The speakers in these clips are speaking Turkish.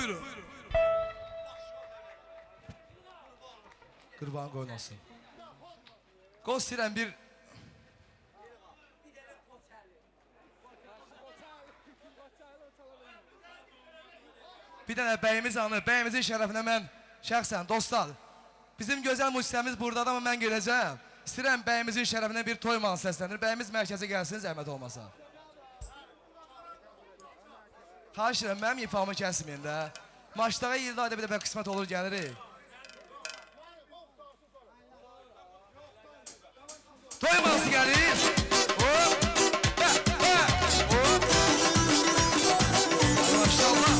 buyurun. Qurban qoyun olsun. Qoz istəyirəm bir... Bir dənə bəyimiz anır, bəyimizin şərəfinə mən şəxsən, dostlar, bizim gözəl musiqimiz buradadır, amma mən görəcəm. İstəyirəm bəyimizin şərəfinə bir toy mahnısı səslənir, bəyimiz mərkəzə gəlsin, zəhmət olmasa. Xahiş edirəm, mənim ifamı kəsməyin də. Maçlara ildə ayda bir də qismət olur, gəlirik. Toy mahnısı gəlir. Hop, hop. Maşallah.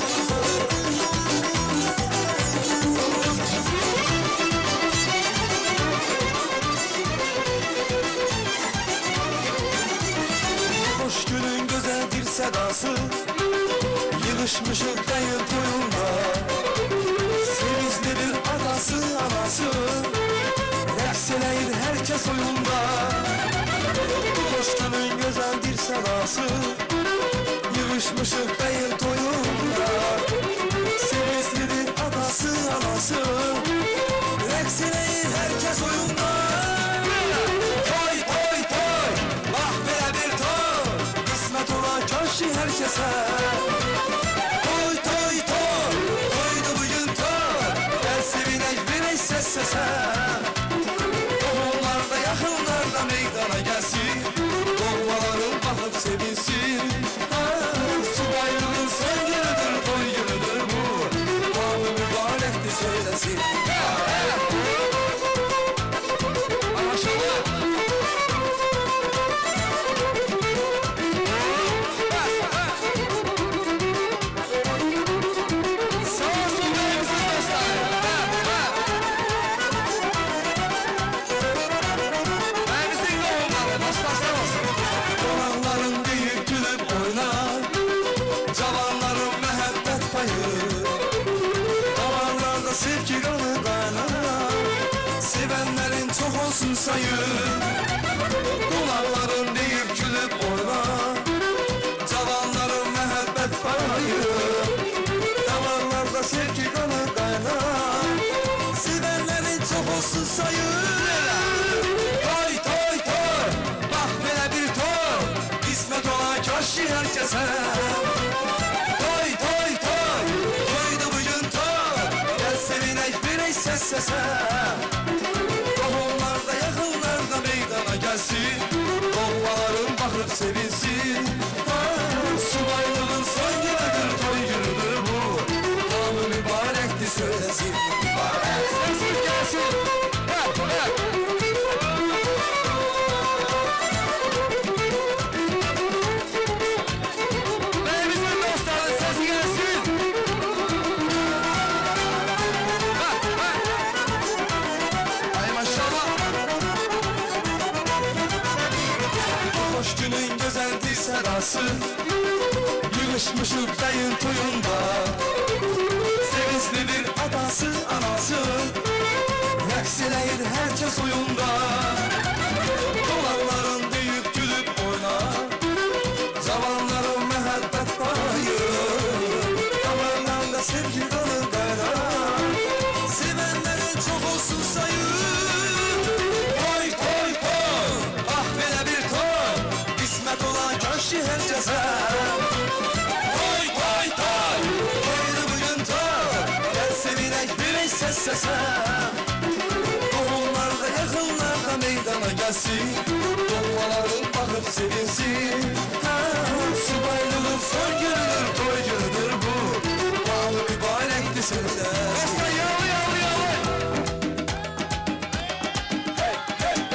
Hoş günün güzel bir sedası, yığışmışık dayı toyunda. Sevinçli bir adası anası, rəqs eləyir herkes oyunda. Hoş günün güzel bir sedası, yığışmışık dayı toyunda. Sevinçli bir adası anası, rəqs eləyir herkes oyunda. Toy toy toy, bak belə bir toy, qismət ola köşkü herkese. Toy toy toy, toydu bugün toy, gel sevinek verək ses sese. Tohumlarda yakınlarda meydana gelsin, doğmaların bakıp sevinsin. Subaylığın son günüdür, toy günüdür bu, bağlı mübarekti söylesin. Sevenlerin çok olsun sayı, kulakların deyip gülüp oyna. Cavanların mehabbet payı, damarlarda sevgi kanı kaynar. Sevenlerin çok olsun sayı. Toy toy toy, bak belə bir toy, qismət ola köşkü herkese. Toy toy toy, toydu bugün toy, gel sevinek verək ses sese. Tohumlarda yakınlarda meydana gelsin, doğmaların bakıp sevinsin. Subaylığın son günüdür, toy günüdür bu, namı mübarekti söylesin. Sesin gelsin. Beyimizin dostları sesi gelsin. Hoş günün güzel bir sedası, yığışmışık dayın toyunda. Sevinçli bir adası anası, rəqs eləyir herkes oyunda. Dolarların deyip gülüp oyna, cavanların mehabbet payı, damarlarda sevgi kanı kaynar. Sevenlerin çok olsun sayı. Toy toy toy, ah belə bir toy, qismət olan köşkü herkese. Toy toy toy, toydu bugün toy, gel sevinek verək ses sese. Tohumlarda yakınlarda meydana gelsin, doğmaların bakıp sevinsin. Subaylığın son günüdür, toy günüdür bu, bağlı mübarekti söylesin. Dostlar yağlı yağlı yağlı.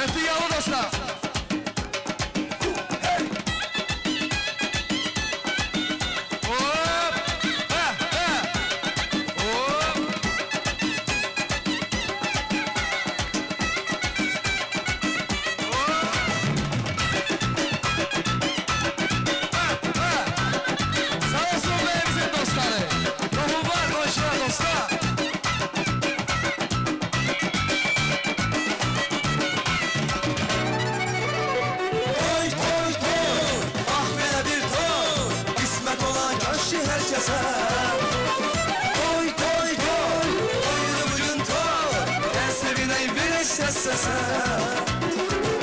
Etti yağlı dostlar. Hop, hop. Sağ olsun beyimiz. söyləsən.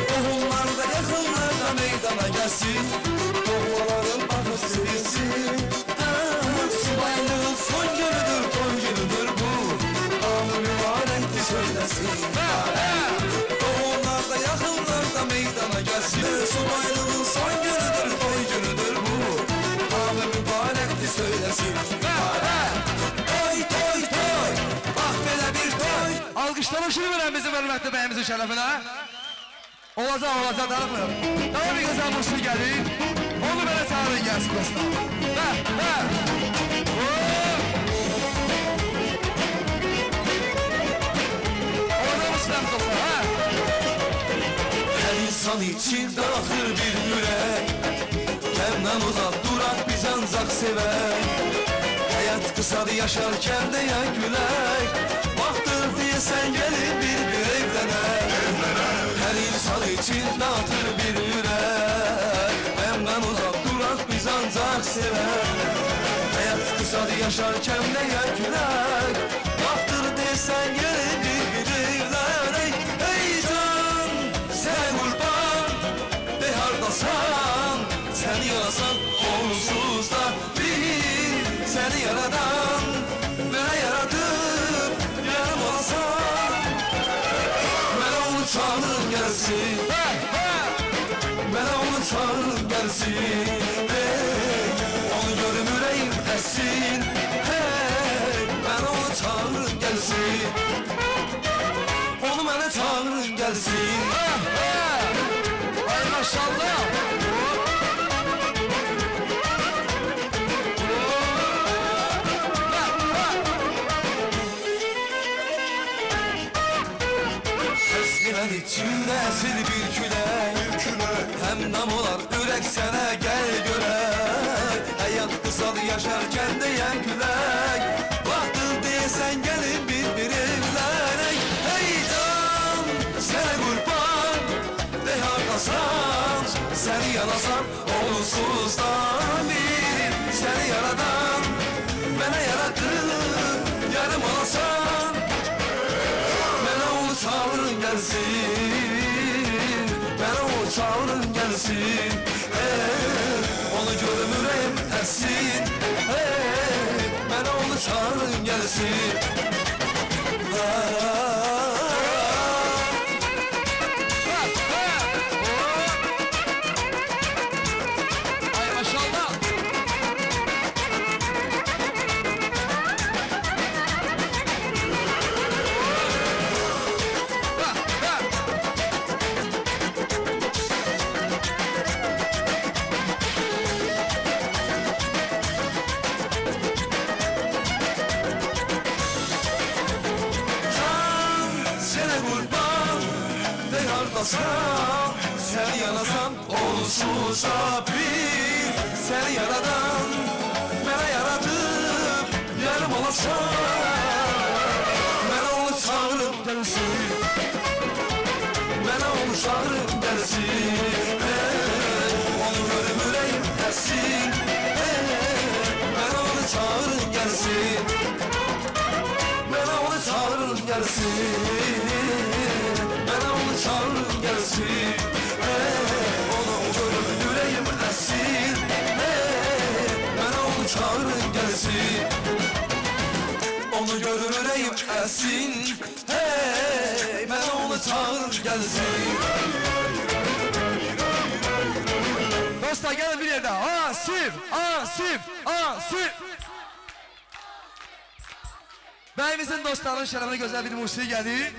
Tohumlarda, yaxınlarda meydana gəlsin, doğmaların bağı sevilsin. Subaylığın son günüdür, toy günüdür bu, anı mübarəkdir söyləsin. Doğumlarda, yaxınlarda meydana gəlsin, subaylığın son günüdür, toy günüdür bu, anı mübarəkdir söyləsin. Toy, toy, toy, bax belə bir toy. Alqışlamışıq verən bizim hörmətli bəyimizin şərəfinə. Olacaq, olacaq, darıqmıyor. Daha bir gözəl musiqi gəlir. Onu belə çağırın gəlsin dostlar. Orada mısınız dostlar, ha? Her insan için dağıtır bir yürek, Hemden uzak durak biz ancak sever. Hayat kısadır yaşarken de ya gülek, Baktır diye sen gelip bir evlener. Her insan için dağıtır bir yürek, Hemden uzak durak biz ancak sever. Hayat kısadır yaşarken de ya gülek, Baktır diye sen gelip bir evlener. Hey can sen kurban de hardasan, seni yarasan onsuz da bir, seni yaradan bana yaradım yarım olsan. Bana onu çağırın gelsin, bana onu çağırın gelsin. Hey, onu görüm yüreğim essin. Hey, bana onu çağırın gelsin, onu bana çağırın gelsin. Ay maşallah. Esmiren içimde esir bir külek, Hem nam olar ürek sana gel görek. Hayat kısadır yaşarken de yen külek, Baktır diyesen gelin bir evlenek. Hey can sana kurban de hardasan, seni yalasan onsuz da bir, seni yaradan bana yarattın yarım olasan. Bana onu çağırın gelsin, bana onu çağırın gelsin. Onu görüm yüreğim essin. Bana onu çağırın gelsin. Ay maşallah. Can sana kurban de hardasan, sen yanasan onsuz da bir, seni yaradan bana yaradım yarım olasan. Bana onu çağırıp gelsin, bana onu çağırıp gelsin. Onu görüm yüreğim essin. Bana onu çağırın gelsin, bana onu çağırın gelsin. Bana onu çağırın gelsin. Onu görüm yüreğim essin. Bana onu çağırın gelsin. Onu görür yüreğim essin. Hey, bana onu çağırın gelsin. Dostlar gelin bir yerde. Asif, Asif, Asif. Bəyimizin dostlarının şərəfinə gözəl bir musiqi gəlir.